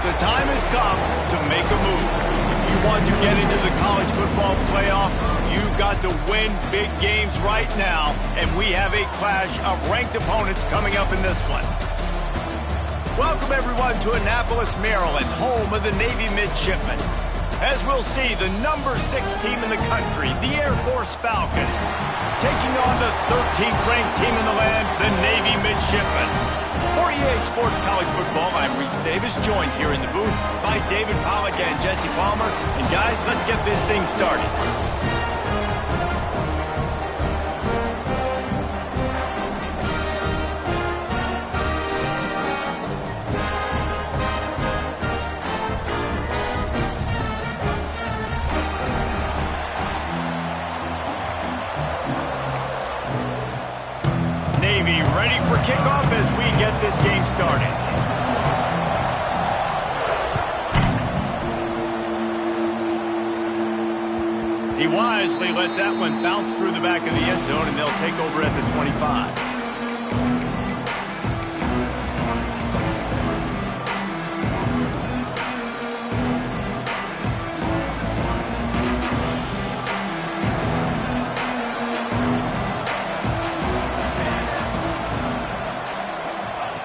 The time has come to make a move. If you want to get into the college football playoff, you've got to win big games right now, and we have a clash of ranked opponents coming up in this one. Welcome, everyone, to Annapolis, Maryland, home of the Navy Midshipmen. As we'll see, the number 6 team in the country, the Air Force Falcons, taking on the 13th ranked team in the land, the Navy Midshipmen. For EA Sports College Football, I'm Reese Davis, joined here in the booth by David Pollack and Jesse Palmer. And guys, let's get this thing started. Navy ready for kickoff as we get this game started. He wisely lets that one bounce through the back of the end zone, and they'll take over at the 25.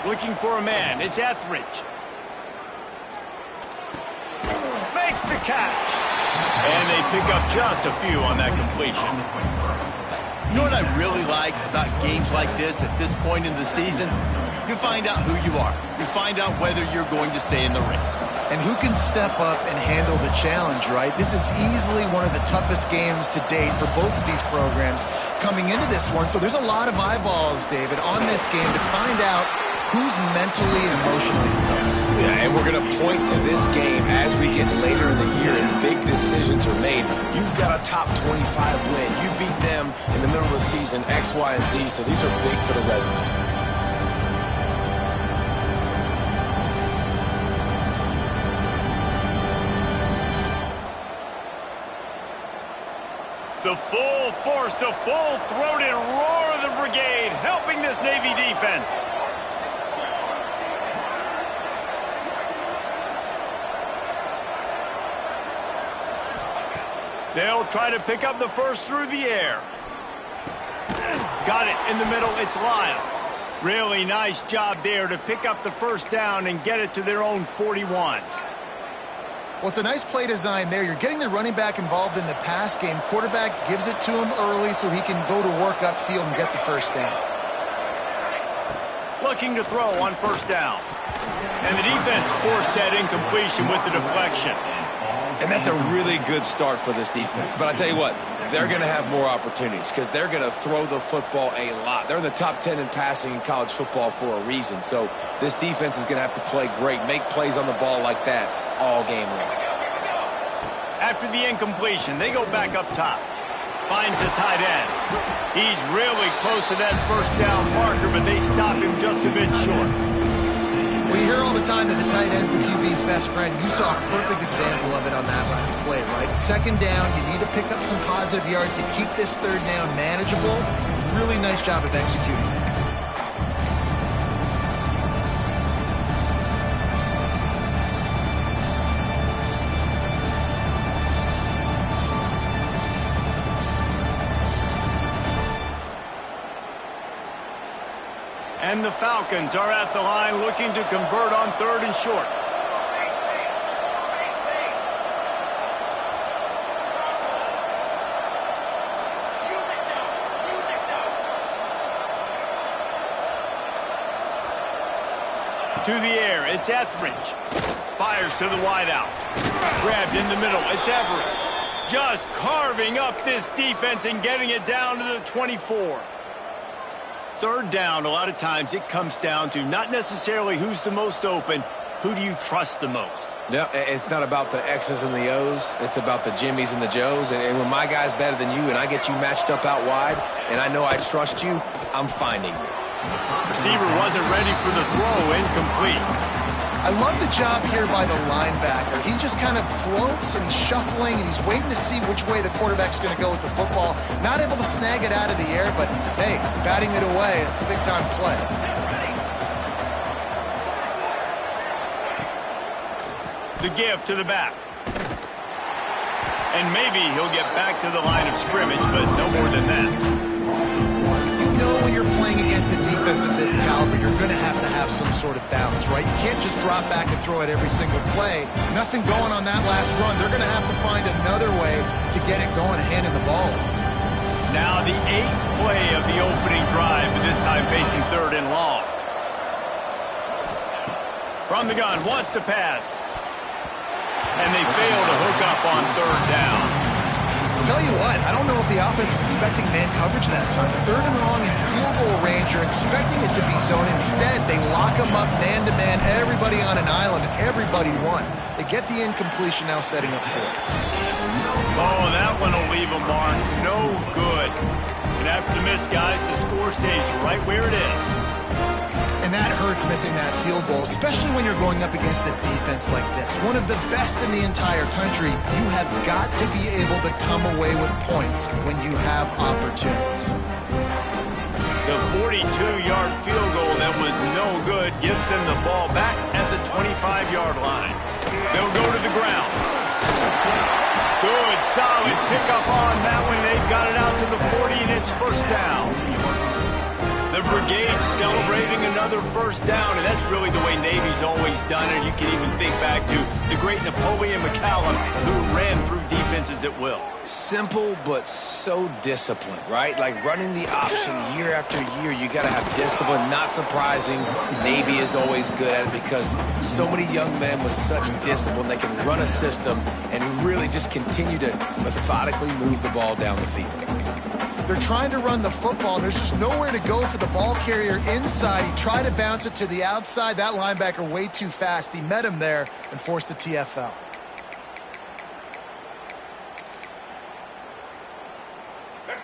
Looking for a man, it's Etheridge. Makes the catch. And they pick up just a few on that completion. You know what I really like about games like this at this point in the season? You find out who you are. You find out whether you're going to stay in the race. And who can step up and handle the challenge, right? This is easily one of the toughest games to date for both of these programs coming into this one. So there's a lot of eyeballs, David, on this game to find out who's mentally and emotionally the toughest. Yeah, and we're going to point to this game as we get later in the year and big decisions are made. You've got a top 25 win. You beat them in the middle of the season, X, Y, and Z, so these are big for the resume. The full force, the full-throated roar of the brigade helping this Navy defense. They'll try to pick up the first through the air. Got it in the middle, it's Lyle. Really nice job there to pick up the first down and get it to their own 41. Well, it's a nice play design there. You're getting the running back involved in the pass game. Quarterback gives it to him early so he can go to work upfield and get the first down. Looking to throw on first down. And the defense forced that incompletion with the deflection. And that's a really good start for this defense. But I tell you what, they're going to have more opportunities because they're going to throw the football a lot. They're in the top 10 in passing in college football for a reason. So this defense is going to have to play great, make plays on the ball like that all game long. After the incompletion, they go back up top. Finds the tight end. He's really close to that first down marker, but they stop him just a bit short. We hear all the time that the tight end's the QB's best friend. You saw a perfect example of it on that last play, right? Second down, you need to pick up some positive yards to keep this third down manageable. Really nice job of executing that. And the Falcons are at the line looking to convert on 3rd and short. To the air, it's Etheridge. Fires to the wideout. Grabbed in the middle, it's Everett. Just carving up this defense and getting it down to the 24. 3rd down, a lot of times it comes down to not necessarily who's the most open, who do you trust the most? Yeah, it's not about the X's and the O's. It's about the Jimmys and the Joes. And when my guy's better than you and I get you matched up out wide and I know I trust you, I'm finding you. Receiver wasn't ready for the throw, incomplete. I love the job here by the linebacker. He just kind of floats and he's shuffling and he's waiting to see which way the quarterback's going to go with the football. Not able to snag it out of the air, but hey, batting it away, it's a big-time play. The give to the back. And maybe he'll get back to the line of scrimmage, but no more than that. When you're playing against a defense of this caliber, you're going to have some sort of balance, right? You can't just drop back and throw it every single play. Nothing going on that last run. They're going to have to find another way to get it going, handing the ball. Now the 8th play of the opening drive, and this time facing 3rd and long. From the gun, wants to pass. And they fail to hook up on 3rd down. Tell you what, I don't know if the offense was expecting man coverage that time. 3rd and long in field goal range, you're expecting it to be zone. Instead, they lock them up man-to-man, everybody on an island, and everybody won. They get the incompletion now setting up 4th. Oh, that one will leave a mark. No good. And after the miss, guys, the score stays right where it is. And that hurts missing that field goal, especially when you're going up against a defense like this. One of the best in the entire country. You have got to be able to come away with points when you have opportunities. The 42-yard field goal that was no good gives them the ball back at the 25-yard line. They'll go to the ground. Good, solid pickup on that one. They've got it out to the 40, and it's 1st down. The brigade celebrating another 1st down, and that's really the way Navy's always done it. You can even think back to the great Napoleon McCallum, who ran through defenses at will. Simple, but so disciplined, right? Like running the option year after year, you got to have discipline. Not surprising, Navy is always good at it because so many young men with such discipline, they can run a system and really just continue to methodically move the ball down the field. They're trying to run the football, and there's just nowhere to go for the ball carrier inside. He tried to bounce it to the outside. That linebacker way too fast. He met him there and forced the TFL.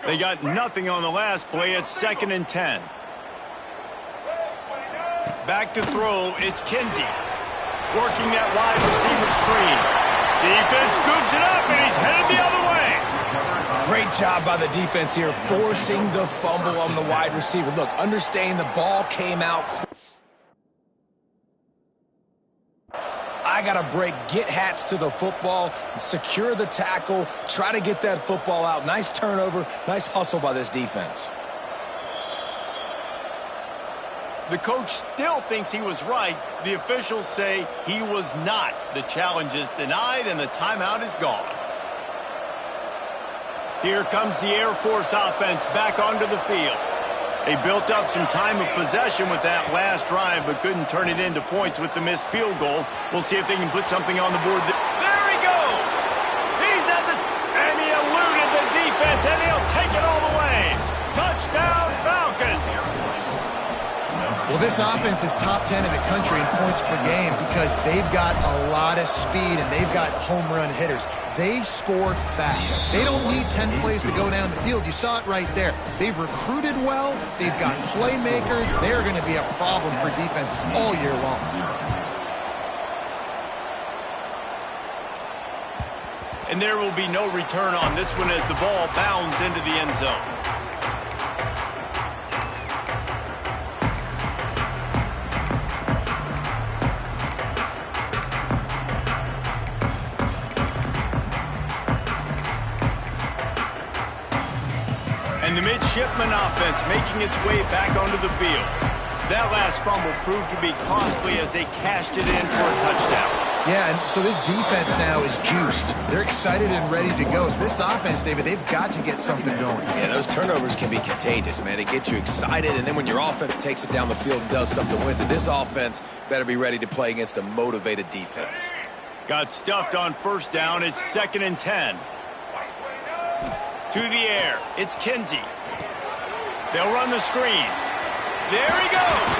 They got nothing on the last play. It's 2nd and 10. Back to throw. It's Kinsey. Working that wide receiver screen. Defense scoops it up, and he's headed the other way. Great job by the defense here, forcing the fumble on the wide receiver. Look, understanding the ball came out. I got to break, get hats to the football, secure the tackle, try to get that football out. Nice turnover, nice hustle by this defense. The coach still thinks he was right. The officials say he was not. The challenge is denied, and the timeout is gone. Here comes the Air Force offense back onto the field. They built up some time of possession with that last drive, but couldn't turn it into points with the missed field goal. We'll see if they can put something on the board. There he goes! He's at the... And he eluded the defense, and he'll take it all the way. Touchdown, Falcons! Well, this offense is top 10 in the country in points per game because they've got a lot of speed and they've got home run hitters. They score fast. They don't need 10 plays to go down the field. You saw it right there. They've recruited well. They've got playmakers. They're going to be a problem for defenses all year long. And there will be no return on this one as the ball bounds into the end zone. And the midshipman offense making its way back onto the field. That last fumble proved to be costly as they cashed it in for a touchdown. Yeah, and so this defense now is juiced. They're excited and ready to go. So this offense, David, they've got to get something going. Yeah, those turnovers can be contagious, man. They get you excited, and then when your offense takes it down the field and does something with it, this offense better be ready to play against a motivated defense. Got stuffed on first down. It's 2nd and 10. To the air. It's Kinsey. They'll run the screen. There he goes.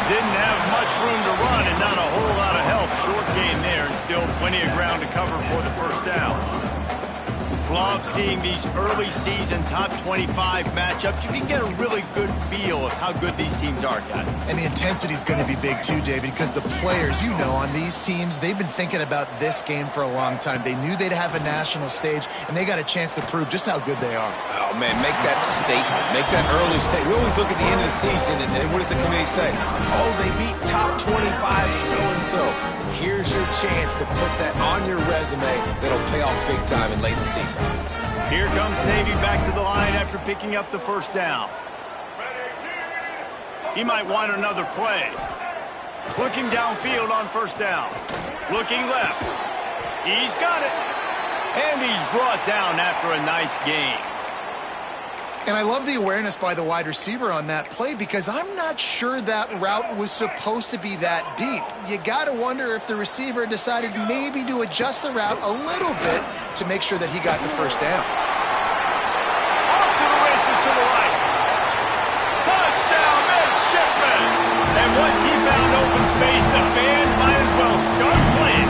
Didn't have much room to run and not a whole lot of help. Short gain there and still plenty of ground to cover for the first down. Love seeing these early season top 25 matchups. You can get a really good feel of how good these teams are, guys. And the intensity is going to be big too, David, because the players, you know, on these teams, they've been thinking about this game for a long time. They knew they'd have a national stage, and they got a chance to prove just how good they are. Oh, man, make that statement. Make that early statement. We always look at the end of the season, and what does the committee say? Oh, they beat top 25 so-and-so. Here's your chance to put that on your resume that'll pay off big time in late in the season. Here comes Navy back to the line after picking up the first down. He might want another play. Looking downfield on first down. Looking left. He's got it. And he's brought down after a nice gain. And I love the awareness by the wide receiver on that play because I'm not sure that route was supposed to be that deep. You got to wonder if the receiver decided maybe to adjust the route a little bit to make sure that he got the first down. Off to the races to the right. Touchdown, midshipman. And once he found open space, the band might as well start playing.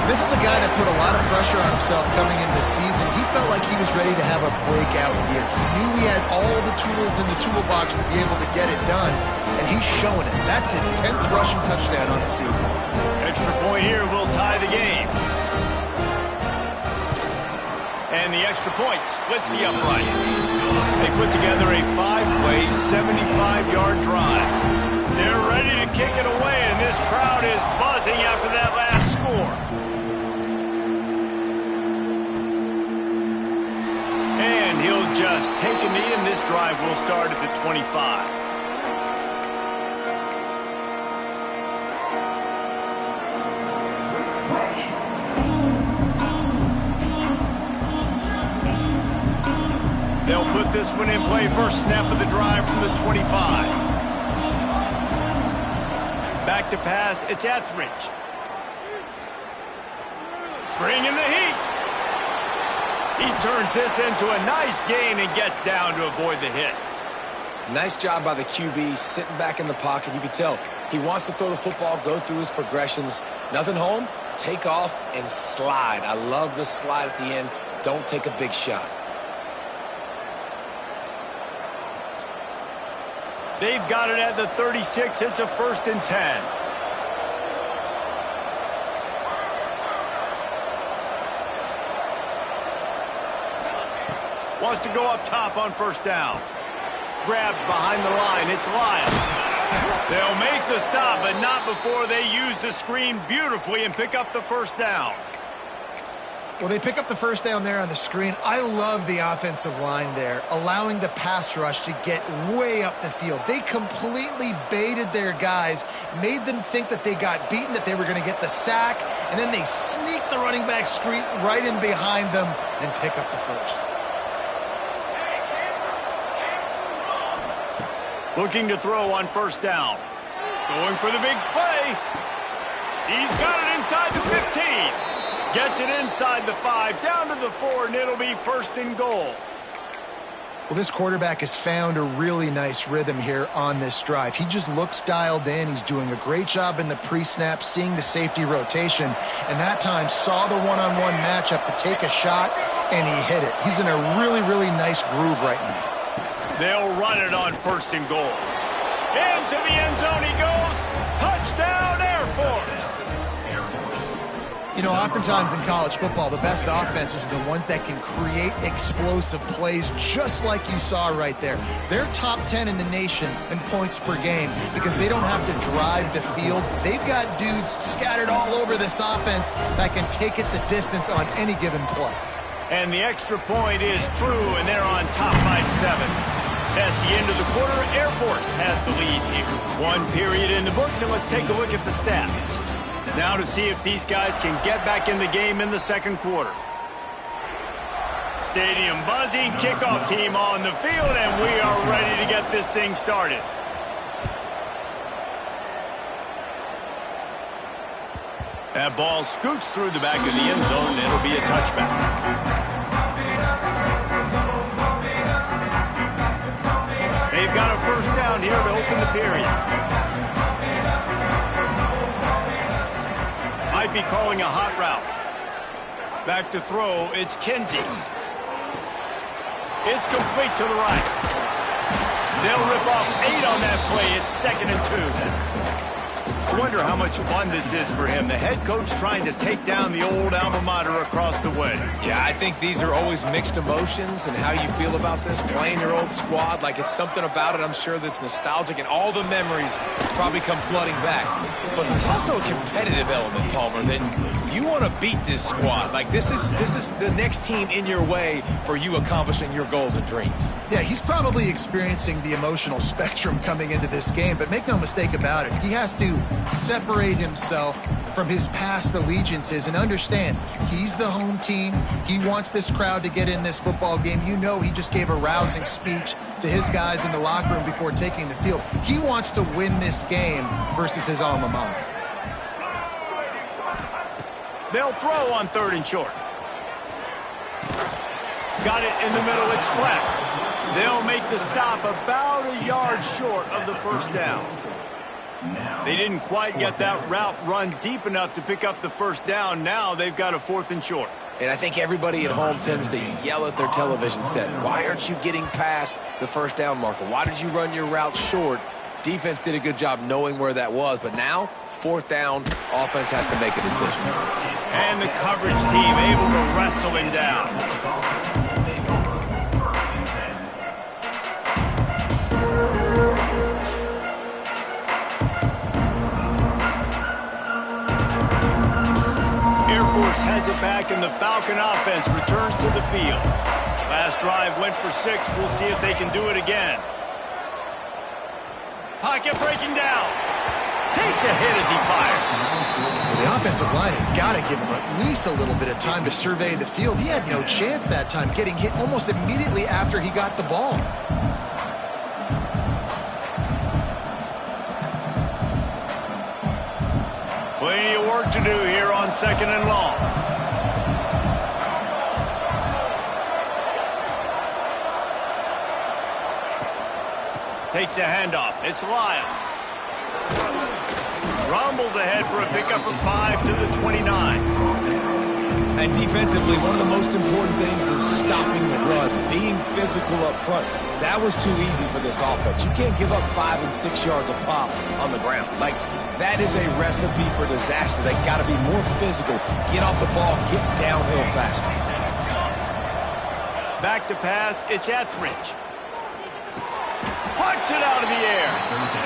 This is a guy that put a lot of pressure on himself coming into the season. He felt like he was ready to have a breakout year. He knew he had all the tools in the toolbox to be able to get it done, and he's showing it. That's his 10th rushing touchdown on the season. Extra point here will tie the game. And the extra point splits the uprights. They put together a 5-play, 75-yard drive. They're ready to kick it away, and this crowd is buzzing after that last score. And he'll just take a knee, and this drive will start at the 25. They'll put this one in play. First snap of the drive from the 25. Back to pass. It's Etheridge. Bringing the heat. He turns this into a nice gain and gets down to avoid the hit. Nice job by the QB, sitting back in the pocket. You can tell he wants to throw the football, go through his progressions. Nothing home, take off and slide. I love the slide at the end. Don't take a big shot. They've got it at the 36. It's a 1st and 10. Wants to go up top on first down. Grabbed behind the line. It's Lyle. They'll make the stop, but not before they use the screen beautifully and pick up the first down. Well, they pick up the first down there on the screen. I love the offensive line there, allowing the pass rush to get way up the field. They completely baited their guys, made them think that they got beaten, that they were going to get the sack, and then they sneak the running back screen right in behind them and pick up the first. Looking to throw on first down. Going for the big play. He's got it inside the 15. Gets it inside the 5, down to the 4, and it'll be first and goal. Well, this quarterback has found a really nice rhythm here on this drive. He just looks dialed in. He's doing a great job in the pre-snap, seeing the safety rotation, and that time saw the one-on-one matchup to take a shot, and he hit it. He's in a really, really nice groove right now. They'll run it on first and goal. Into the end zone he goes. Touchdown, Air Force. You know, oftentimes in college football, the best offenses are the ones that can create explosive plays just like you saw right there. They're top 10 in the nation in points per game because they don't have to drive the field. They've got dudes scattered all over this offense that can take it the distance on any given play. And the extra point is true, and they're on top by 7. That's the end of the quarter. Air Force has the lead here. 1 period in the books, and let's take a look at the stats. Now to see if these guys can get back in the game in the second quarter. Stadium buzzing, kickoff team on the field, and we are ready to get this thing started. That ball scoots through the back of the end zone, and it'll be a touchback. They've got a first down here to open the period. Might be calling a hot route. Back to throw, it's Kinsey. It's complete to the right. They'll rip off 8 on that play. It's 2nd and 2. I wonder how much fun this is for him. The head coach trying to take down the old alma mater across the way. Yeah, I think these are always mixed emotions, and how you feel about this, playing your old squad, like it's something about it, I'm sure, that's nostalgic, and all the memories probably come flooding back. But there's also a competitive element, Palmer, that you want to beat this squad. Like this is the next team in your way for you accomplishing your goals and dreams. Yeah, he's probably experiencing the emotional spectrum coming into this game, but make no mistake about it, he has to separate himself from his past allegiances and understand he's the home team. He wants this crowd to get in this football game. You know, he just gave a rousing speech to his guys in the locker room before taking the field. He wants to win this game versus his alma mater. They'll throw on 3rd and short. Got it in the middle, it's flat. They'll make the stop about a yard short of the first down. They didn't quite get that route run deep enough to pick up the first down. Now they've got a 4th and short. And I think everybody at home tends to yell at their television set. Why aren't you getting past the first down marker? Why did you run your route short? Defense did a good job knowing where that was, but now 4th down, offense has to make a decision. And the coverage team able to wrestle him down. Air Force has it back, and the Falcon offense returns to the field. Last drive went for 6. We'll see if they can do it again. Pocket breaking down. Takes a hit as he fires. The offensive line has got to give him at least a little bit of time to survey the field. He had no chance that time, getting hit almost immediately after he got the ball. Plenty of work to do here on 2nd and long. Takes the handoff. It's Lyle. Rumbles ahead for a pickup of 5 to the 29. And defensively, one of the most important things is stopping the run, being physical up front. That was too easy for this offense. You can't give up 5 and 6 yards a pop on the ground. Like, that is a recipe for disaster. They got to be more physical, get off the ball, get downhill faster. Back to pass, it's Etheridge. Punts it out of the air.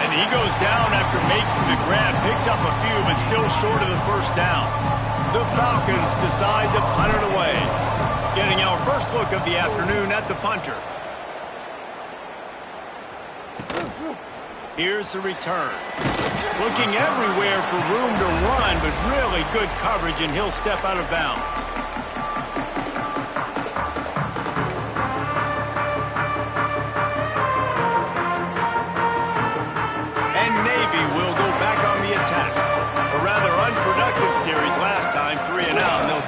And he goes down after making the grab. Picks up a few, but still short of the first down. The Falcons decide to punt it away. Getting our first look of the afternoon at the punter. Here's the return. Looking everywhere for room to run, but really good coverage, and he'll step out of bounds.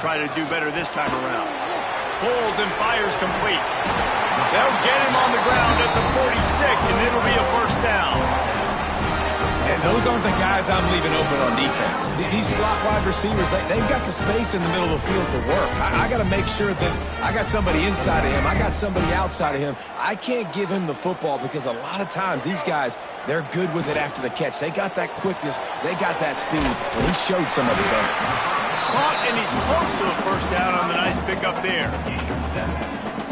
try to do better this time around. Pulls and fires complete. They'll get him on the ground at the 46, and it'll be a first down. And those aren't the guys I'm leaving open on defense. These slot wide receivers, they've got the space in the middle of the field to work. I got to make sure that I got somebody inside of him. I got somebody outside of him. I can't give him the football because a lot of times these guys, they're good with it after the catch. They got that quickness. They got that speed, and he showed some of it there. Caught, and he's close to a first down on the nice pickup there.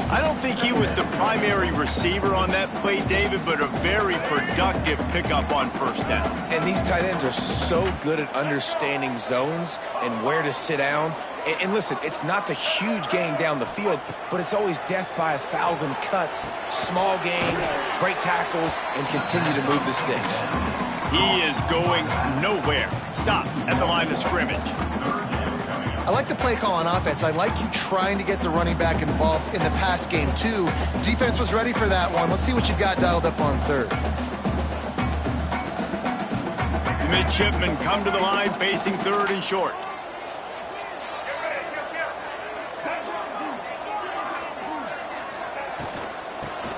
I don't think he was the primary receiver on that play, David, but a very productive pickup on first down. And these tight ends are so good at understanding zones and where to sit down. And listen, it's not the huge gain down the field, but it's always death by 1,000 cuts, small gains, break tackles, and continue to move the sticks. He is going nowhere. Stop at the line of scrimmage. I like the play call on offense. I like you trying to get the running back involved in the pass game, too. Defense was ready for that one. Let's see what you got dialed up on third. The midshipmen come to the line facing third and short.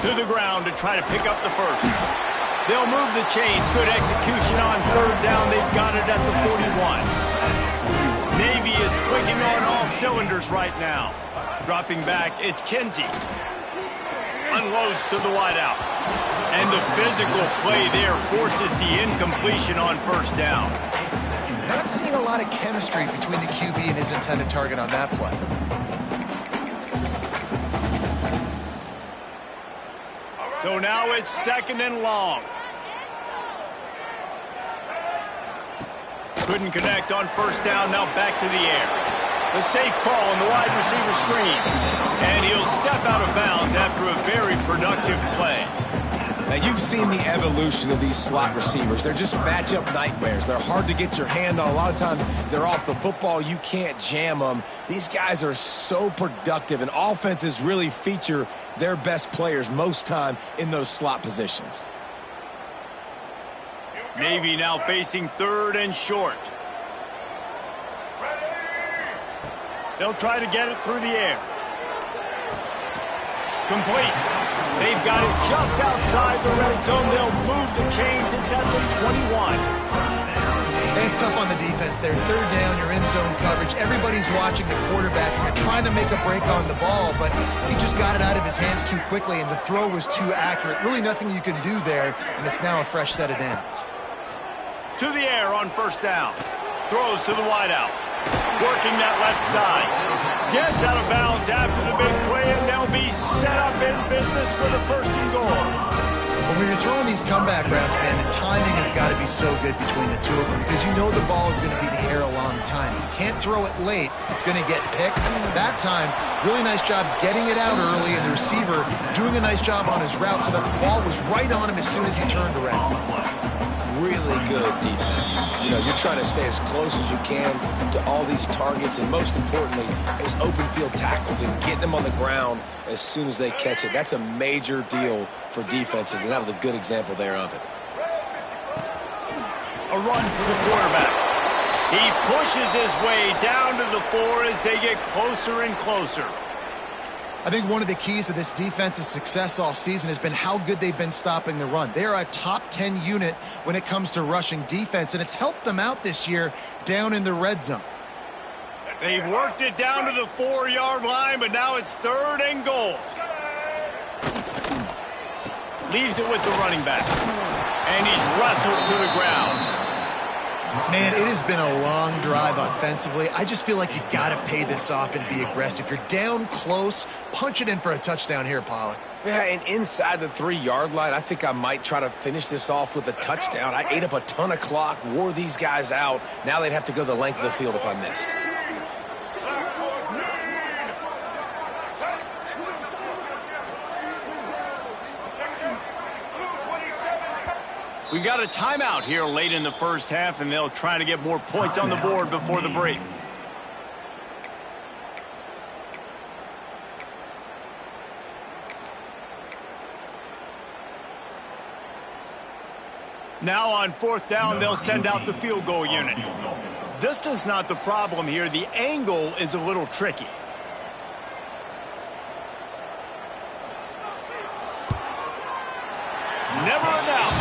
To the ground to try to pick up the first. They'll move the chains. Good execution on third down. They've got it at the 41. Navy is clicking on all cylinders right now. Dropping back, it's Kinsey. Unloads to the wideout. And the physical play there forces the incompletion on first down. Not seeing a lot of chemistry between the QB and his intended target on that play. So now it's second and long. Couldn't connect on first down, now back to the air. The safe call on the wide receiver screen. And he'll step out of bounds after a very productive play. Now, you've seen the evolution of these slot receivers. They're just matchup nightmares. They're hard to get your hand on. A lot of times, they're off the football. You can't jam them. These guys are so productive, and offenses really feature their best players most time in those slot positions. Navy now facing third and short. They'll try to get it through the air. Complete. They've got it just outside the red zone. They'll move the chains. It's at the 21. And it's tough on the defense there. Third down, you're in zone coverage. Everybody's watching the quarterback, and you're trying to make a break on the ball, but he just got it out of his hands too quickly, and the throw was too accurate. Really nothing you can do there, and it's now a fresh set of downs. To the air on first down. Throws to the wideout. Working that left side. Gets out of bounds after the big play, and they'll be set up in business for the first and goal. Well, when you're throwing these comeback routes, man, the timing has got to be so good between the two of them because you know the ball is going to be in the air a long time. You can't throw it late. It's going to get picked. That time, really nice job getting it out early, and the receiver doing a nice job on his route so that the ball was right on him as soon as he turned around. Really good defense. You know, you're trying to stay as close as you can to all these targets, and most importantly, those open field tackles and getting them on the ground as soon as they catch it. That's a major deal for defenses, and that was a good example there of it. A run for the quarterback. He pushes his way down to the 4 as they get closer and closer. I think one of the keys to this defense's success all season has been how good they've been stopping the run. They are a top 10 unit when it comes to rushing defense, and it's helped them out this year down in the red zone. They've worked it down to the 4-yard line, but now it's third and goal. Leaves it with the running back. And he's wrestled to the ground. Man, it has been a long drive offensively. I just feel like you got to pay this off and be aggressive. You're down close. Punch it in for a touchdown here, Pollack. Yeah, and inside the 3-yard line, I think I might try to finish this off with a touchdown. I ate up a ton of clock, wore these guys out. Now they'd have to go the length of the field if I missed. We got a timeout here late in the first half, and they'll try to get more points on the board before the break. Now on fourth down, they'll send out the field goal unit. distance not the problem here. The angle is a little tricky. Never a doubt.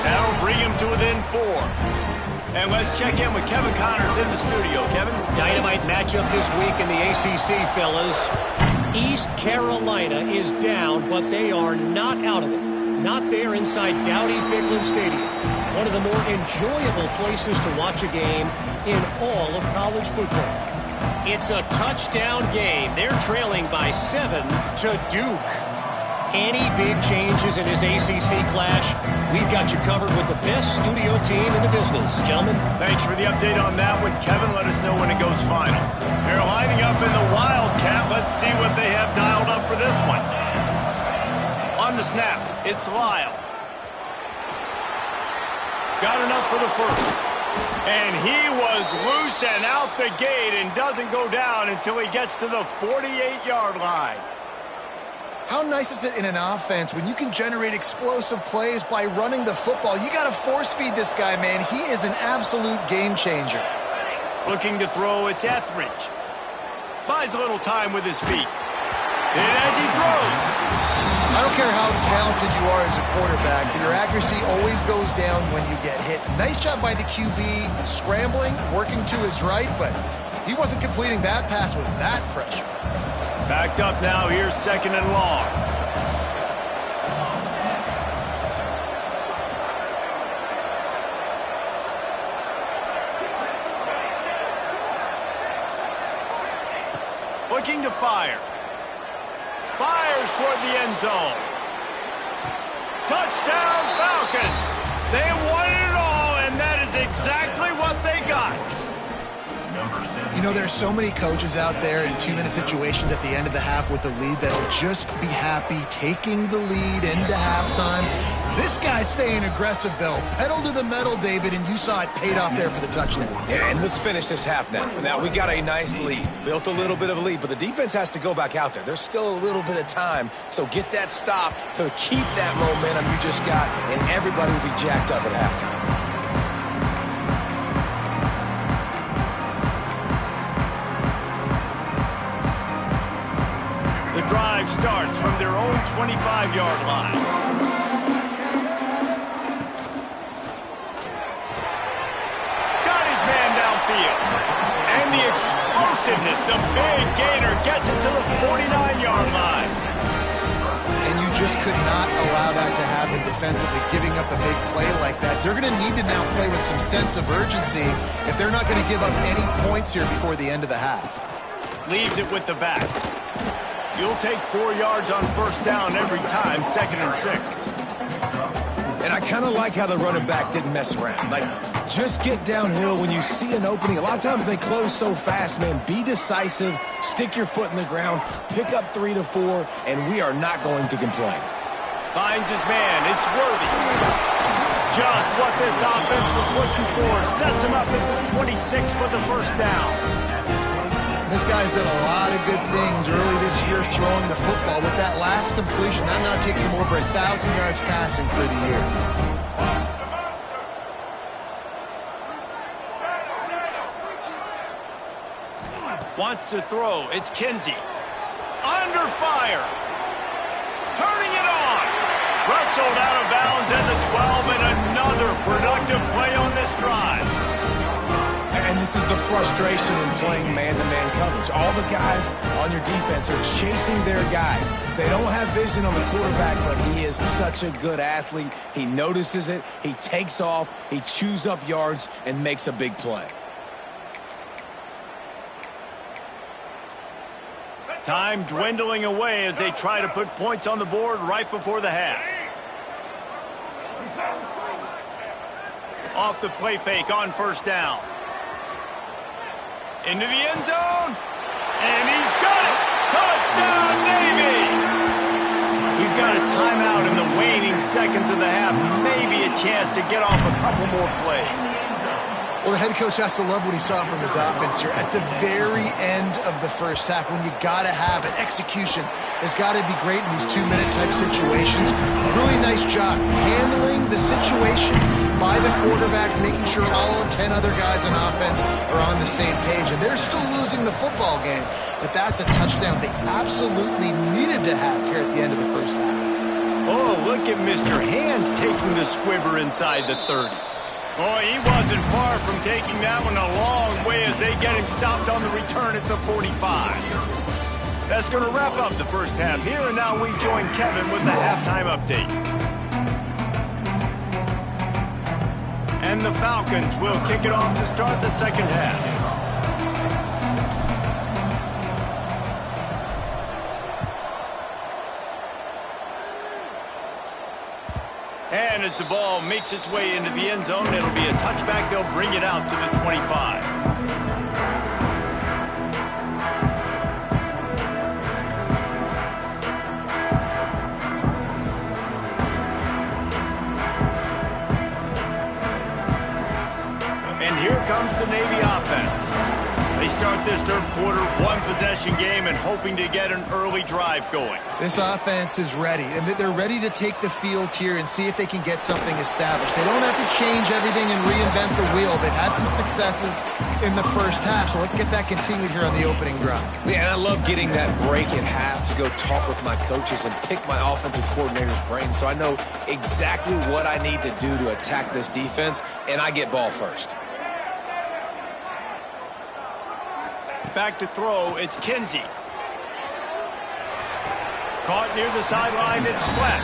That'll bring him to within 4. And let's check in with Kevin Connors in the studio. Kevin? Dynamite matchup this week in the ACC, fellas. East Carolina is down, but they are not out of it. Not there inside Dowdy-Ficklen Stadium. One of the more enjoyable places to watch a game in all of college football. It's a touchdown game. They're trailing by 7 to Duke. Any big changes in this ACC clash, we've got you covered with the best studio team in the business. Gentlemen. Thanks for the update on that one, Kevin. Let us know when it goes final. They're lining up in the Wildcat. Let's see what they have dialed up for this one. On the snap, it's Lyle. Got enough for the first. And he was loose and out the gate and doesn't go down until he gets to the 48-yard line. How nice is it in an offense when you can generate explosive plays by running the football? You got to force feed this guy, man. He is an absolute game changer. Looking to throw, it's Etheridge. Buys a little time with his feet. And as he throws. I don't care how talented you are as a quarterback, but your accuracy always goes down when you get hit. Nice job by the QB, scrambling, working to his right, but he wasn't completing that pass with that pressure. Backed up now, here's 2nd and long. Looking to fire. Fires toward the end zone. Touchdown Falcons! They won it all, and that is exactly what they got. You know, there's so many coaches out there in 2-minute situations at the end of the half with the lead that'll just be happy taking the lead into halftime. This guy's staying aggressive, though. Pedal to the metal, David, and you saw it paid off there for the touchdown. Yeah, and let's finish this half now. Now, we got a nice lead. Built a little bit of a lead, but the defense has to go back out there. There's still a little bit of time, so get that stop to keep that momentum you just got, and everybody will be jacked up at halftime. The drive starts from their own 25-yard line. Got his man downfield. And the explosiveness, the big gainer gets it to the 49-yard line. And you just could not allow that to happen defensively, giving up a big play like that. They're going to need to now play with some sense of urgency if they're not going to give up any points here before the end of the half. Leaves it with the back. You'll take 4 yards on first down every time, 2nd and 6. And I kind of like how the running back didn't mess around. Like, just get downhill when you see an opening. A lot of times they close so fast, man. Be decisive, stick your foot in the ground, pick up 3 to 4, and we are not going to complain. Finds his man. It's Worthy. Just what this offense was looking for. Sets him up at the 26 for the first down. This guy's done a lot of good things early this year throwing the football. With that last completion, that now takes him over 1,000 yards passing for the year. Wants to throw. It's Kinsey. Under fire. Turning it on. Wrestled out of bounds at the 12, and another productive play on this drive. And this is the frustration in playing man-to-man coverage. All the guys on your defense are chasing their guys. They don't have vision on the quarterback, but he is such a good athlete. He notices it, he takes off, he chews up yards, and makes a big play. Time dwindling away as they try to put points on the board right before the half. Off the play fake on first down. Into the end zone. And he's got it. Touchdown, Navy. We've got a timeout in the waning seconds of the half. Maybe a chance to get off a couple more plays. Well, the head coach has to love what he saw from his offense here at the very end of the first half, when you got to have it. Execution has got to be great in these 2-minute type situations. Really nice job handling the situation by the quarterback, making sure all 10 other guys on offense are on the same page. And they're still losing the football game, but that's a touchdown they absolutely needed to have here at the end of the first half. Oh, look at Mr. Hands taking the squibber inside the 30. Boy, he wasn't far from taking that one a long way as they get him stopped on the return at the 45. That's going to wrap up the first half here, and now we join Kevin with the halftime update. And the Falcons will kick it off to start the second half. And as the ball makes its way into the end zone, it'll be a touchback. They'll bring it out to the 25. And here comes the Navy offense. They start this third quarter, one-possession game, and hoping to get an early drive going. This offense is ready, and they're ready to take the field here and see if they can get something established. They don't have to change everything and reinvent the wheel. They've had some successes in the first half, so let's get that continued here on the opening drive. Yeah, and I love getting that break at half to go talk with my coaches and pick my offensive coordinator's brain so I know exactly what I need to do to attack this defense, and I get ball first. Back to throw, it's Kinsey. Caught near the sideline, it's flat.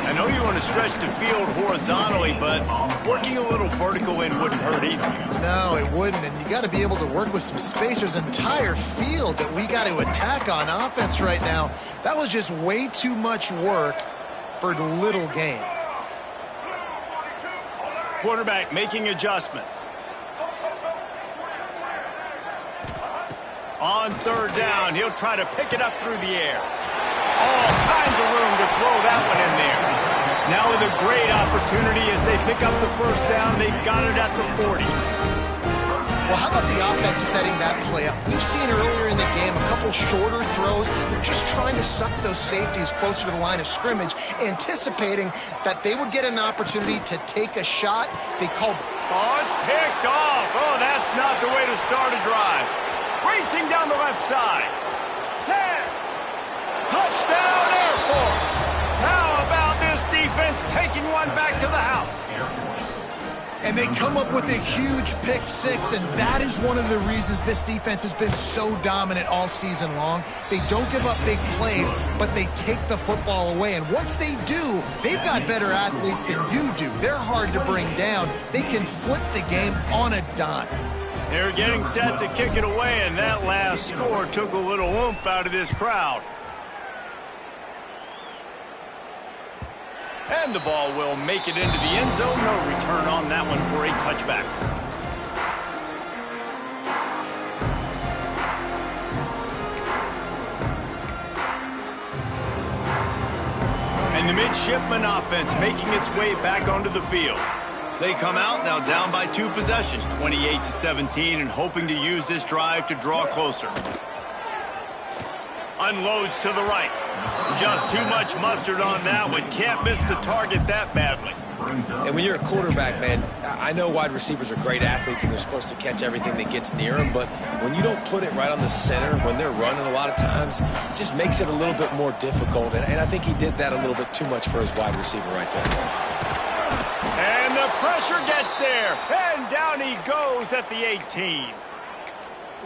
I know you want to stretch the field horizontally, but working a little vertical in wouldn't hurt either. No, it wouldn't, and you got to be able to work with some space. There's an entire field that we got to attack on offense right now. That was just way too much work for little gain. Quarterback making adjustments. On third down, he'll try to pick it up through the air. All kinds of room to throw that one in there. Now with a great opportunity as they pick up the first down, they've got it at the 40. Well, how about the offense setting that play up? We've seen earlier in the game a couple shorter throws. They're just trying to suck those safeties closer to the line of scrimmage, anticipating that they would get an opportunity to take a shot. They called... Oh, it's picked off. Oh, that's not the way to start a drive. Racing down the left side. 10. Touchdown, Air Force. How about this defense taking one back to the house? And they come up with a huge pick six, and that is one of the reasons this defense has been so dominant all season long. They don't give up big plays, but they take the football away. And once they do, they've got better athletes than you do. They're hard to bring down. They can flip the game on a dime. They're getting set to kick it away, and that last score took a little oomph out of this crowd. And the ball will make it into the end zone. No return on that one for a touchback. And the midshipman offense making its way back onto the field. They come out now down by 2 possessions, 28-17, and hoping to use this drive to draw closer. Unloads to the right. Just too much mustard on that one. Can't miss the target that badly. And when you're a quarterback, man, I know wide receivers are great athletes and they're supposed to catch everything that gets near them, but when you don't put it right on the center, when they're running a lot of times, it just makes it a little bit more difficult. And I think he did that a little bit too much for his wide receiver right there. And the pressure gets there, and down he goes at the 18.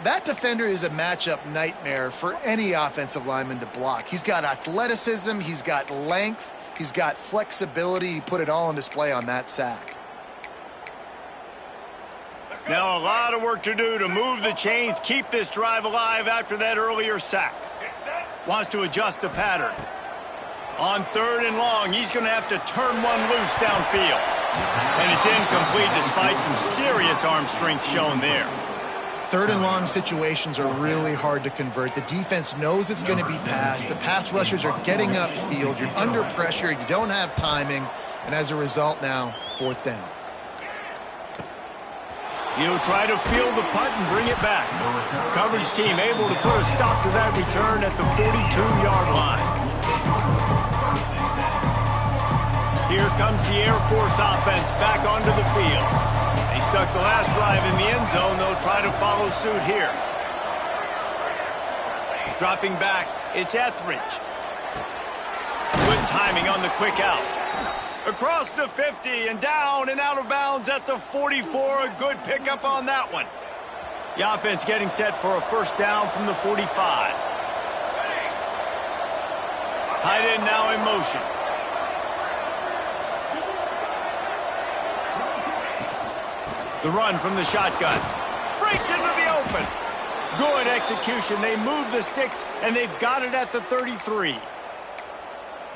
That defender is a matchup nightmare for any offensive lineman to block. He's got athleticism, he's got length, he's got flexibility. He put it all on display on that sack. Now a lot of work to do to move the chains, keep this drive alive after that earlier sack. Wants to adjust the pattern. On third and long, he's going to have to turn one loose downfield. And it's incomplete despite some serious arm strength shown there. Third and long situations are really hard to convert. The defense knows it's going to be passed. The pass rushers are getting upfield. You're under pressure. You don't have timing. And as a result now, 4th down. He'll try to field the punt and bring it back. Coverage team able to put a stop to that return at the 42-yard line. Here comes the Air Force offense back onto the field. They stuck the last drive in the end zone. They'll try to follow suit here. Dropping back, it's Etheridge. Good timing on the quick out. Across the 50 and down and out of bounds at the 44. A good pickup on that one. The offense getting set for a first down from the 45. Tight end now in motion. The run from the shotgun. Breaks into the open. Good execution. They move the sticks, and they've got it at the 33.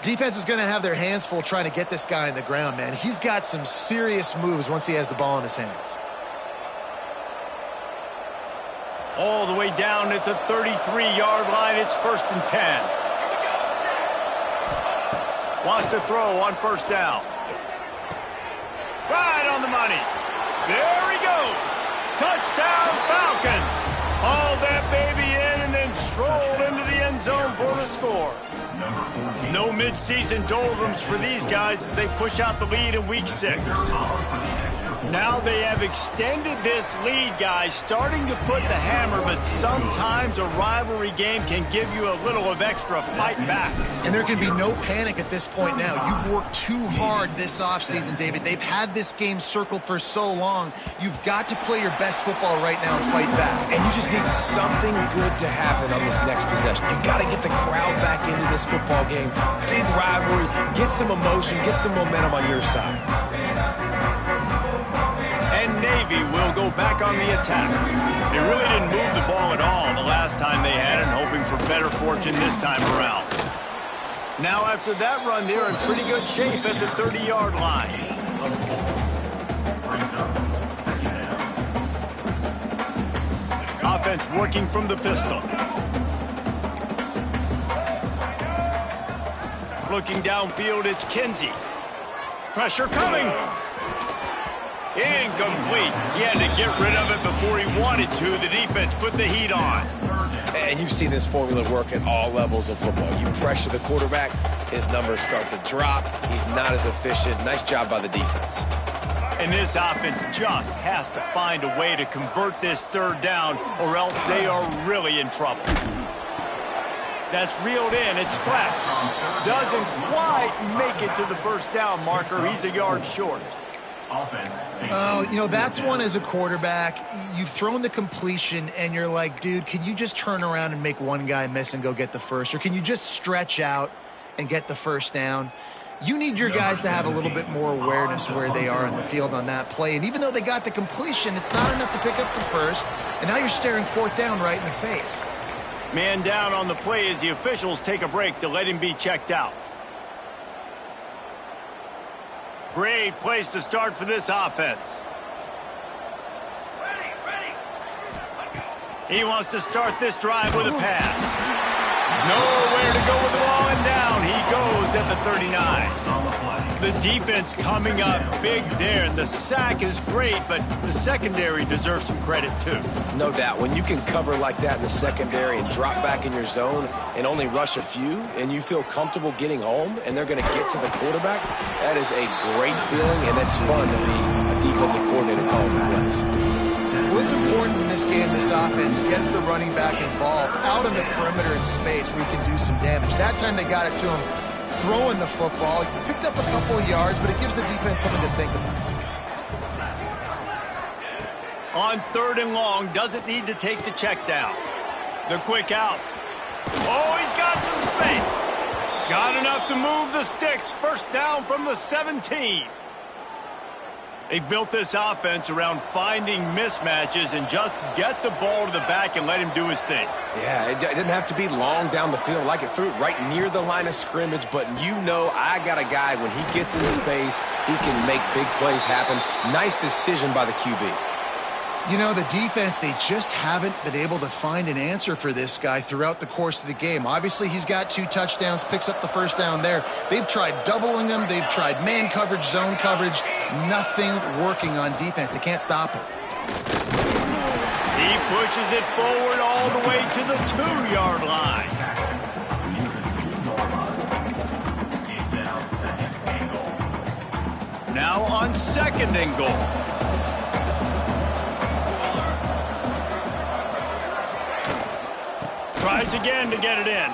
Defense is going to have their hands full trying to get this guy on the ground, man. He's got some serious moves once he has the ball in his hands. All the way down at the 33-yard line. It's 1st and 10. Wants to throw on first down. Right on the money. There he goes. Touchdown, Falcons. Hauled that baby in and then strolled into the end zone for the score. No midseason doldrums for these guys as they push out the lead in week 6. Now they have extended this lead, guys, starting to put the hammer, but sometimes a rivalry game can give you a little of extra fight back. And there can be no panic at this point now. You've worked too hard this offseason, David. They've had this game circled for so long. You've got to play your best football right now and fight back. And you just need something good to happen on this next possession. You got to get the crowd back into this football game. Big rivalry. Get some emotion. Get some momentum on your side. And Navy will go back on the attack. They really didn't move the ball at all the last time they had it, hoping for better fortune this time around. Now after that run, they're in pretty good shape at the 30-yard line. Offense working from the pistol. Looking downfield, it's Kinsey. Pressure coming. Incomplete. He had to get rid of it before he wanted to. The defense put the heat on. And you've seen this formula work at all levels of football. You pressure the quarterback, his numbers start to drop. He's not as efficient. Nice job by the defense. And this offense just has to find a way to convert this third down, or else they are really in trouble. That's reeled in. It's flat. Doesn't quite make it to the first down marker. He's a yard short. Oh, you know, that's one as a quarterback. You've thrown the completion, and you're like, dude, can you just turn around and make one guy miss and go get the first? Or can you just stretch out and get the first down? You need your guys to have a little bit more awareness where they are in the field on that play. And even though they got the completion, it's not enough to pick up the first. And now you're staring fourth down right in the face. Man down on the play as the officials take a break to let him be checked out. Great place to start for this offense. He wants to start this drive with a pass. Nowhere to go with the ball, and down he goes at the 39. The defense coming up big there. The sack is great, but the secondary deserves some credit too. No doubt. When you can cover like that in the secondary and drop back in your zone and only rush a few, and you feel comfortable getting home, and they're going to get to the quarterback, that is a great feeling, and it's fun to be a defensive coordinator calling the plays. What's important in this game, this offense gets the running back involved out in the perimeter in space where he can do some damage. That time they got it to him throwing the football. He picked up a couple of yards, but it gives the defense something to think about. On 3rd and long, doesn't need to take the check down. The quick out. Oh, he's got some space. Got enough to move the sticks. First down from the 17. They've built this offense around finding mismatches and just get the ball to the back and let him do his thing. Yeah, it didn't have to be long down the field. Like it threw it right near the line of scrimmage, but you know I got a guy, when he gets in space, he can make big plays happen. Nice decision by the QB. You know, the defense, they just haven't been able to find an answer for this guy throughout the course of the game. Obviously, he's got 2 touchdowns, picks up the first down there. They've tried doubling him. They've tried man coverage, zone coverage. Nothing working on defense. They can't stop him. He pushes it forward all the way to the 2-yard line. Now on 2nd and goal. Tries again to get it in.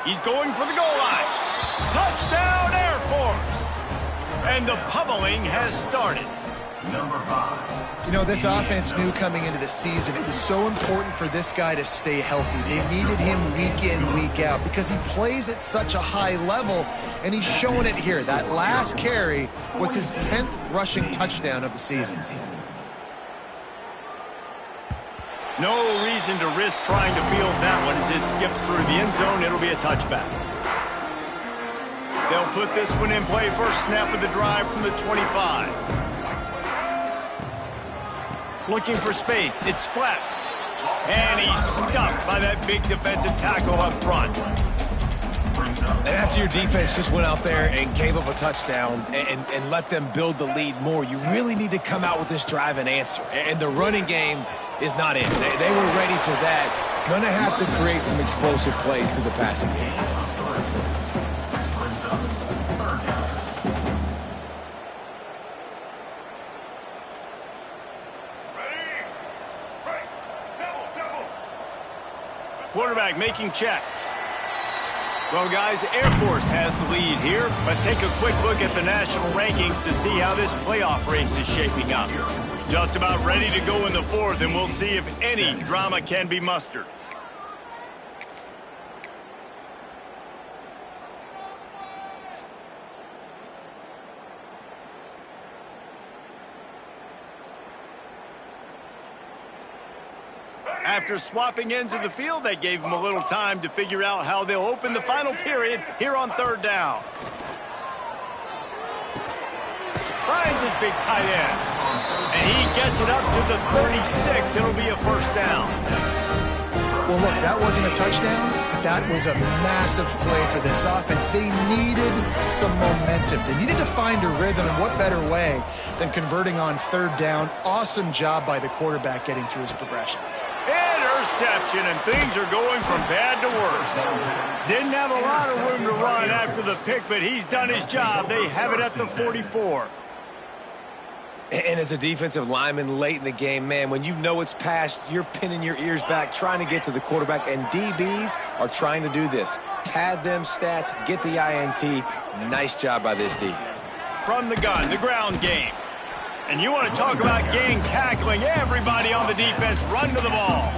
He's going for the goal line. Touchdown, Air Force! And the pummeling has started. Number 5. You know, this offense knew coming into the season it was so important for this guy to stay healthy. They needed him week in, week out because he plays at such a high level, and he's showing it here. That last carry was his 10th rushing touchdown of the season. No reason to risk trying to field that one as it skips through the end zone. It'll be a touchback. They'll put this one in play first snap of the drive from the 25. Looking for space. It's flat. And he's stuffed by that big defensive tackle up front. And after your defense just went out there and gave up a touchdown and let them build the lead more, you really need to come out with this drive and answer. And the running game is not in. They were ready for that. Gonna have to create some explosive plays through the passing game. Quarterback making checks. Well, guys, Air Force has the lead here. Let's take a quick look at the national rankings to see how this playoff race is shaping up. Just about ready to go in the 4th, and we'll see if any drama can be mustered. After swapping ends of the field, they gave him a little time to figure out how they'll open the final period here on 3rd down. Finds his big tight end. And he gets it up to the 36. It'll be a 1st down. Well, look, that wasn't a touchdown, but that was a massive play for this offense. They needed some momentum. They needed to find a rhythm, and what better way than converting on 3rd down. Awesome job by the quarterback getting through his progression. Interception, and things are going from bad to worse. Didn't have a lot of room to run after the pick, but he's done his job. They have it at the 44. And as a defensive lineman late in the game, man, when you know it's past, you're pinning your ears back, trying to get to the quarterback, and DBs are trying to do this. Pad them stats, get the INT. Nice job by this D. From the gun, the ground game. And you want to talk about game tackling, everybody on the defense run to the ball.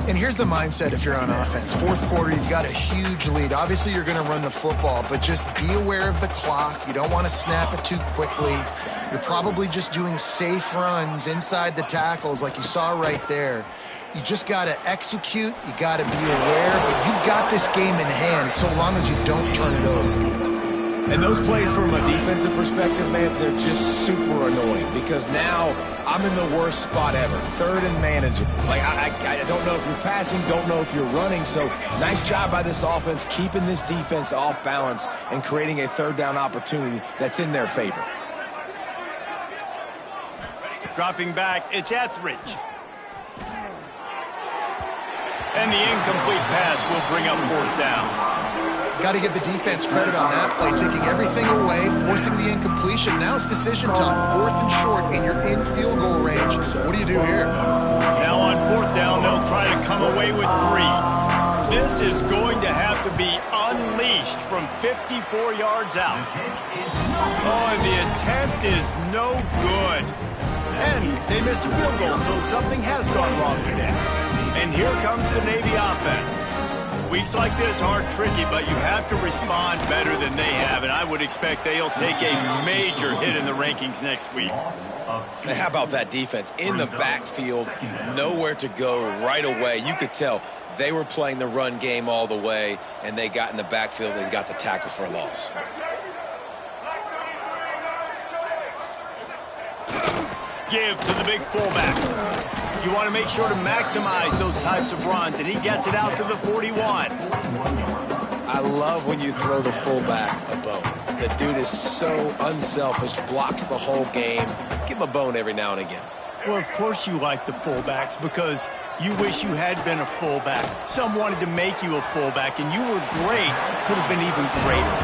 And here's the mindset if you're on offense. 4th quarter, you've got a huge lead. Obviously, you're going to run the football, but just be aware of the clock. You don't want to snap it too quickly. You're probably just doing safe runs inside the tackles like you saw right there. You just got to execute. You got to be aware, but you've got this game in hand so long as you don't turn it over. And those plays from a defensive perspective, man, they're just super annoying because now I'm in the worst spot ever. 3rd and manageable. Like, I don't know if you're passing, don't know if you're running. So nice job by this offense keeping this defense off balance and creating a 3rd down opportunity that's in their favor. Dropping back, it's Etheridge. And the incomplete pass will bring up 4th down. Got to give the defense credit on that play, taking everything away, forcing the incompletion. Now it's decision time. 4th and short, and you're in field goal range. What do you do here? Now on 4th down, they'll try to come away with 3. This is going to have to be unleashed from 54 yards out. Oh, and the attempt is no good. And they missed a field goal, so something has gone wrong today. And here comes the Navy offense. Weeks like this are tricky, but you have to respond better than they have, and I would expect they'll take a major hit in the rankings next week. Now, how about that defense? In the backfield, nowhere to go right away. You could tell they were playing the run game all the way, and they got in the backfield and got the tackle for a loss. Give to the big fullback. You want to make sure to maximize those types of runs, and he gets it out to the 41. I love when you throw the fullback a bone. The dude is so unselfish, blocks the whole game. Give him a bone every now and again. Well, of course you like the fullbacks because you wish you had been a fullback. Some wanted to make you a fullback, and you were great. Could have been even greater.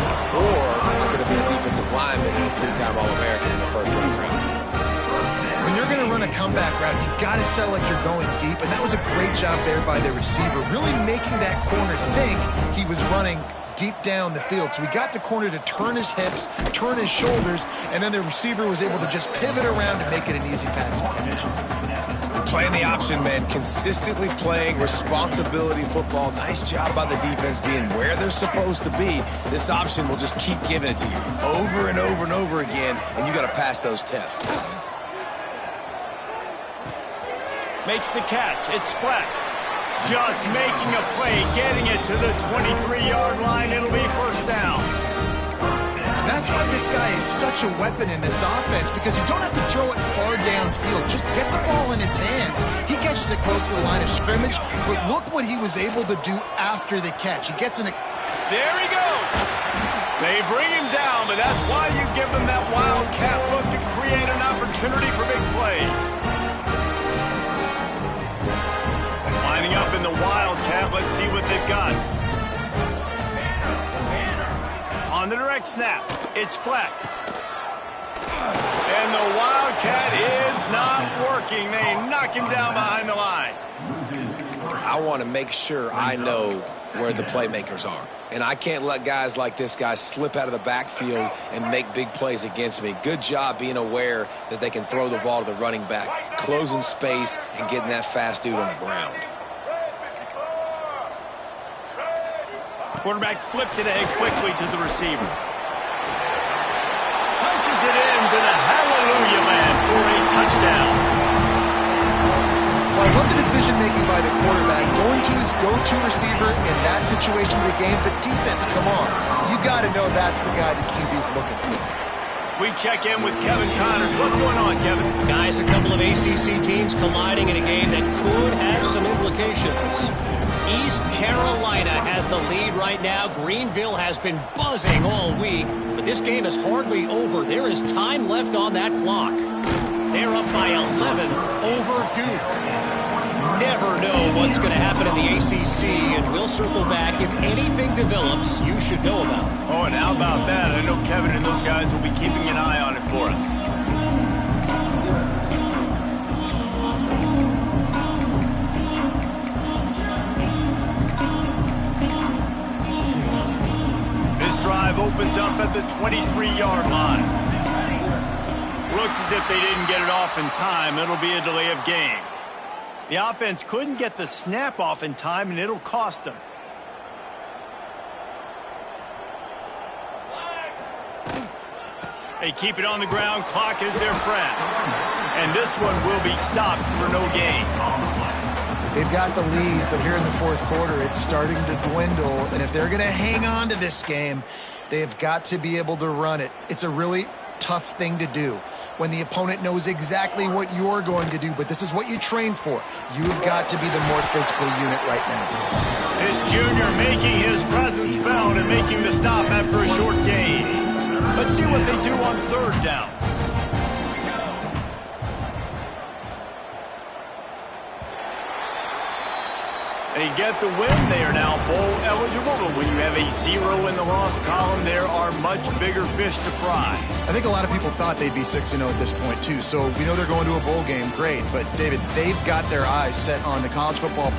Or I could have been a defensive lineman and a 3-time All-American in the first-round draft. When you're going to run a comeback route, you've got to sell like you're going deep, and that was a great job there by the receiver, really making that corner think he was running deep down the field. So we got the corner to turn his hips, turn his shoulders, and then the receiver was able to just pivot around and make it an easy pass and catch. Playing the option, man. Consistently playing responsibility football. Nice job by the defense being where they're supposed to be. This option will just keep giving it to you over and over and over again, and you got to pass those tests. Makes the catch. It's flat. Just making a play, getting it to the 23-yard line. It'll be first down. That's why this guy is such a weapon in this offense, because you don't have to throw it far downfield. Just get the ball in his hands. He catches it close to the line of scrimmage, but look what he was able to do after the catch. He gets in a... There he goes. They bring him down, but that's why you give them that wildcat look to create an opportunity for big plays. Lining up in the wildcat, let's see what they've got. On the direct snap, it's flat. And the wildcat is not working. They knock him down behind the line. I want to make sure I know where the playmakers are. And I can't let guys like this guy slip out of the backfield and make big plays against me. Good job being aware that they can throw the ball to the running back, closing space, and getting that fast dude on the ground. Quarterback flips it ahead quickly to the receiver. Punches it into the hallelujah man for a touchdown. Well, I love the decision-making by the quarterback, going to his go-to receiver in that situation of the game. But defense, come on. You got to know that's the guy the QB's looking for. We check in with Kevin Connors. What's going on, Kevin? Guys, a couple of ACC teams colliding in a game that could have some implications. East Carolina has the lead right now. Greenville has been buzzing all week, but this game is hardly over. There is time left on that clock. They're up by 11 over Duke. Never know what's going to happen in the ACC, and we'll circle back. If anything develops, you should know about it. Oh, and how about that? I know Kevin and those guys will be keeping an eye on it for us. Drive opens up at the 23-yard line. Looks as if they didn't get it off in time. It'll be a delay of game. The offense couldn't get the snap off in time, and it'll cost them. They keep it on the ground. Clock is their friend. And this one will be stopped for no gain. They've got the lead, but here in the fourth quarter, it's starting to dwindle. And if they're going to hang on to this game, they've got to be able to run it. It's a really tough thing to do when the opponent knows exactly what you're going to do, but this is what you train for. You've got to be the more physical unit right now. This junior making his presence felt and making the stop after a short gain. Let's see what they do on third down. They get the win. They are now bowl eligible, but when you have a 0 in the loss column, there are much bigger fish to fry. I think a lot of people thought they'd be 6-0 at this point, too. So we know they're going to a bowl game. Great. But, David, they've got their eyes set on the college football